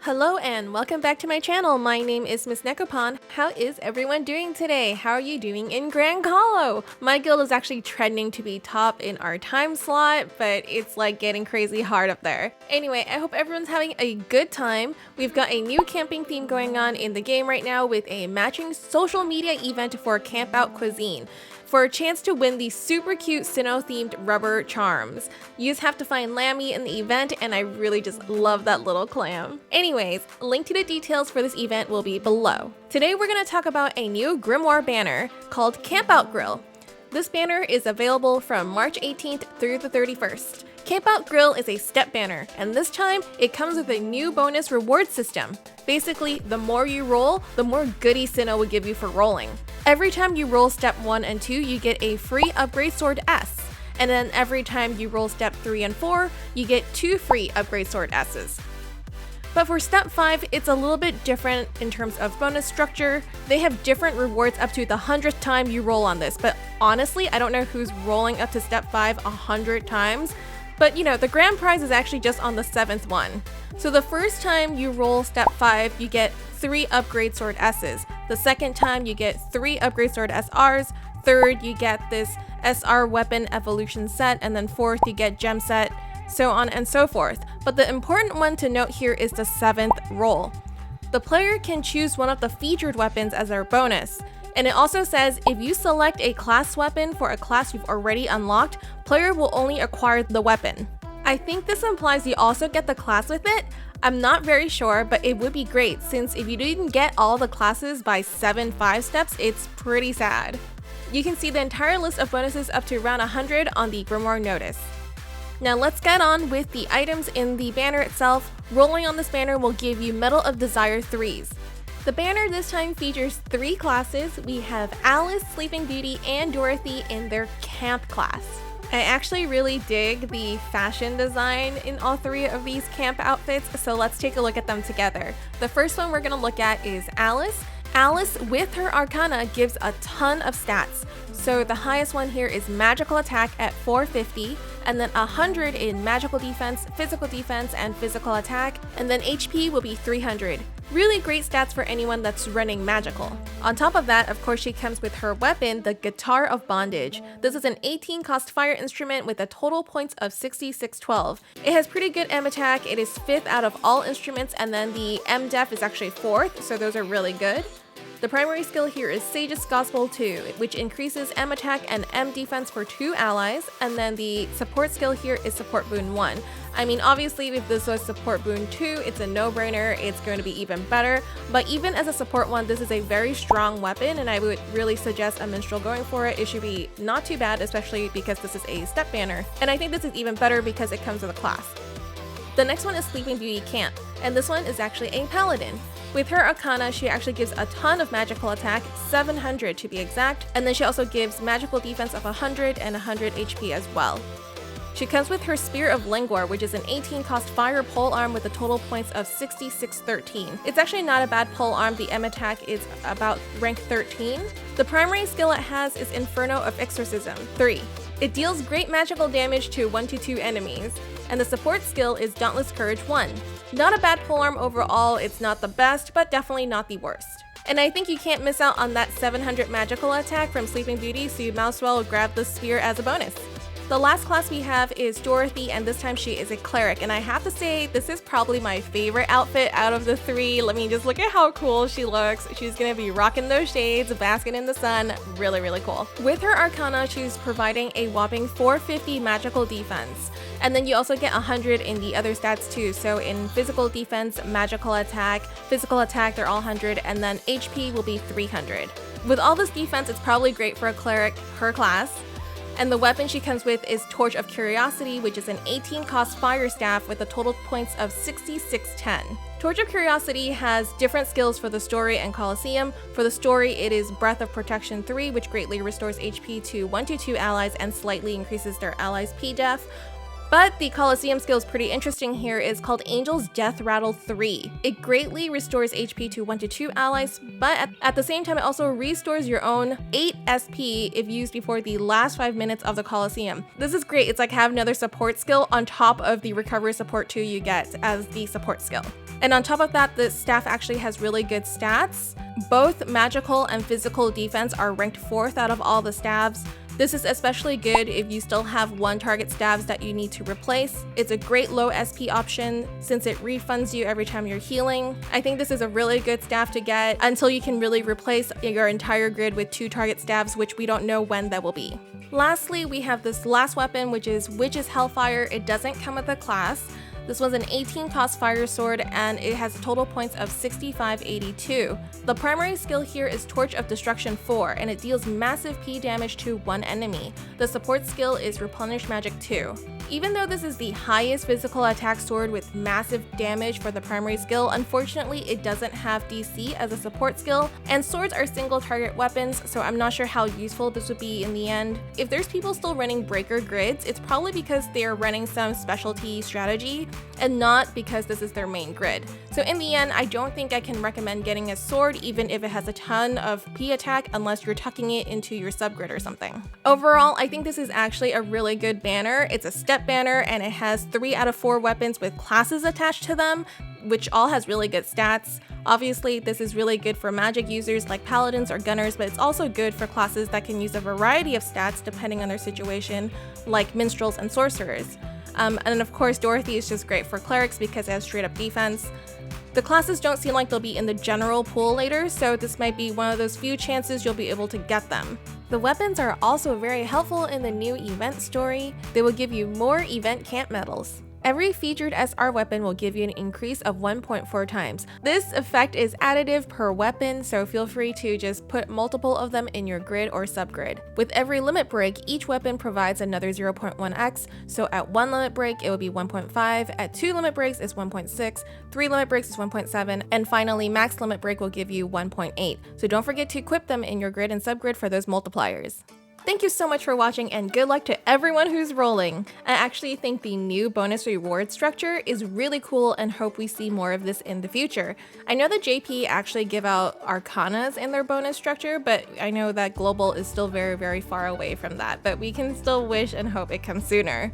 Hello and welcome back to my channel. My name is Miss Nekopon. How is everyone doing today? How are you doing in Grand Hollow? My guild is actually trending to be top in our time slot, but it's like getting crazy hard up there. Anyway, I hope everyone's having a good time. We've got a new camping theme going on in the game right now with a matching social media event for Campout Cuisine. For a chance to win these super cute Sinnoh themed rubber charms. You just have to find Lammy in the event, and I really just love that little clam. Anyways, link to the details for this event will be below. Today we're going to talk about a new Grimoire banner called Campout Grill. This banner is available from March 18th through the 31st. Campout Grill is a step banner, and this time it comes with a new bonus reward system. Basically, the more you roll, the more goodies Sinnoh will give you for rolling. Every time you roll step 1 and 2, you get a free upgrade sword S. And then every time you roll step 3 and 4, you get 2 free upgrade sword S's. But for step 5, it's a little bit different in terms of bonus structure. They have different rewards up to the 100th time you roll on this, but honestly, I don't know who's rolling up to step 5 100 times. But you know, the grand prize is actually just on the 7th one. So the first time you roll step 5, you get 3 upgrade sword S's. The second time you get 3 upgrade sword SRs. Third, you get this SR weapon evolution set, and then fourth, you get gem set, so on and so forth. But the important one to note here is the 7th roll. The player can choose one of the featured weapons as their bonus. And it also says if you select a class weapon for a class you've already unlocked, player will only acquire the weapon. I think this implies you also get the class with it. I'm not very sure, but it would be great since if you didn't get all the classes by 7 5-steps, it's pretty sad. You can see the entire list of bonuses up to around 100 on the Grimoire notice. Now let's get on with the items in the banner itself. Rolling on this banner will give you Medal of Desire 3s. The banner this time features 3 classes. We have Alice, Sleeping Beauty, and Dorothy in their camp class. I actually really dig the fashion design in all 3 of these camp outfits, so let's take a look at them together. The first one we're going to look at is Alice. Alice, with her Arcana, gives a ton of stats. So the highest one here is magical attack at 450, and then 100 in magical defense, and physical attack, and then HP will be 300. Really great stats for anyone that's running magical. On top of that, of course, she comes with her weapon, the Guitar of Bondage. This is an 18 cost fire instrument with a total points of 6612. It has pretty good M attack, it is 5th out of all instruments, and then the M def is actually 4th, so those are really good. The primary skill here is Sage's Gospel 2, which increases M attack and M defense for 2 allies, and then the support skill here is Support Boon 1. I mean, obviously if this was Support Boon 2, it's a no-brainer, it's going to be even better, but even as a support one, this is a very strong weapon, and I would really suggest a minstrel going for it. It should be not too bad, especially because this is a step banner, and I think this is even better because it comes with a class. The next one is Sleeping Beauty Camp, and this one is actually a paladin. With her Arcana, she actually gives a ton of magical attack, 700 to be exact, and then she also gives magical defense of 100 and 100 HP as well. She comes with her Spear of Lingor, which is an 18 cost fire polearm with a total points of 6613. It's actually not a bad polearm, the M attack is about rank 13. The primary skill it has is Inferno of Exorcism 3. It deals great magical damage to 1-2 enemies, and the support skill is Dauntless Courage 1. Not a bad polearm overall, it's not the best, but definitely not the worst. And I think you can't miss out on that 700 magical attack from Sleeping Beauty, so you might as well grab the spear as a bonus. The last class we have is Dorothy, and this time she is a cleric, and I have to say this is probably my favorite outfit out of the 3. Let me just look at how cool she looks. She's gonna be rocking those shades, basking in the sun, really cool. With her Arcana, she's providing a whopping 450 magical defense, and then you also get 100 in the other stats too. So in physical defense, magical attack, physical attack, they're all 100, and then HP will be 300. With all this defense, it's probably great for a cleric, her class. And the weapon she comes with is Torch of Curiosity, which is an 18 cost fire staff with a total points of 6610. Torch of Curiosity has different skills for the story and Colosseum. For the story, it is Breath of Protection 3, which greatly restores HP to 1-2 allies and slightly increases their allies' P-def. But the Colosseum skill is pretty interesting here. It's called Angel's Death Rattle 3. It greatly restores HP to 1-2 allies, but at the same time it also restores your own 8 SP if used before the last 5 minutes of the Colosseum. This is great. It's like having another support skill on top of the recovery support 2 you get as the support skill. And on top of that, the staff actually has really good stats. Both magical and physical defense are ranked 4th out of all the staves. This is especially good if you still have 1 target staves that you need to replace. It's a great low SP option since it refunds you every time you're healing. I think this is a really good staff to get until you can really replace your entire grid with 2 target staves, which we don't know when that will be. Lastly, we have this last weapon, which is Witch's Hellfire. It doesn't come with a class. This was an 18 cost fire sword and it has total points of 6582. The primary skill here is Torch of Destruction 4 and it deals massive P damage to 1 enemy. The support skill is Replenish Magic 2. Even though this is the highest physical attack sword with massive damage for the primary skill, unfortunately it doesn't have DC as a support skill, and swords are single target weapons, so I'm not sure how useful this would be in the end. If there's people still running breaker grids, it's probably because they're running some specialty strategy and not because this is their main grid. So in the end, I don't think I can recommend getting a sword even if it has a ton of P attack unless you're tucking it into your subgrid or something. Overall, I think this is actually a really good banner. It's a step banner and it has 3 out of 4 weapons with classes attached to them, which all has really good stats. Obviously, this is really good for magic users like paladins or gunners, but it's also good for classes that can use a variety of stats depending on their situation, like minstrels and sorcerers. And of course, Dorothy is just great for clerics because it has straight up defense. The classes don't seem like they'll be in the general pool later, so this might be one of those few chances you'll be able to get them. The weapons are also very helpful in the new event story. They will give you more event camp medals. Every featured SR weapon will give you an increase of 1.4 times. This effect is additive per weapon, so feel free to just put multiple of them in your grid or subgrid. With every limit break, each weapon provides another 0.1x, so at 1 limit break it will be 1.5, at 2 limit breaks is 1.6, 3 limit breaks is 1.7, and finally max limit break will give you 1.8. So don't forget to equip them in your grid and subgrid for those multipliers. Thank you so much for watching and good luck to everyone who's rolling. I actually think the new bonus reward structure is really cool and hope we see more of this in the future. I know that JP actually give out arcanas in their bonus structure, but I know that global is still very far away from that, but we can still wish and hope it comes sooner.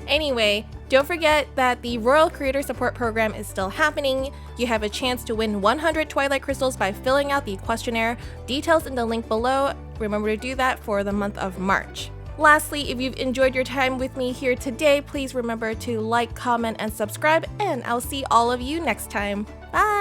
Anyway, don't forget that the Royal Creator Support Program is still happening. You have a chance to win 100 Twilight Crystals by filling out the questionnaire. Details in the link below. Remember to do that for the month of March. Lastly, if you've enjoyed your time with me here today, please remember to like, comment, and subscribe, and I'll see all of you next time. Bye!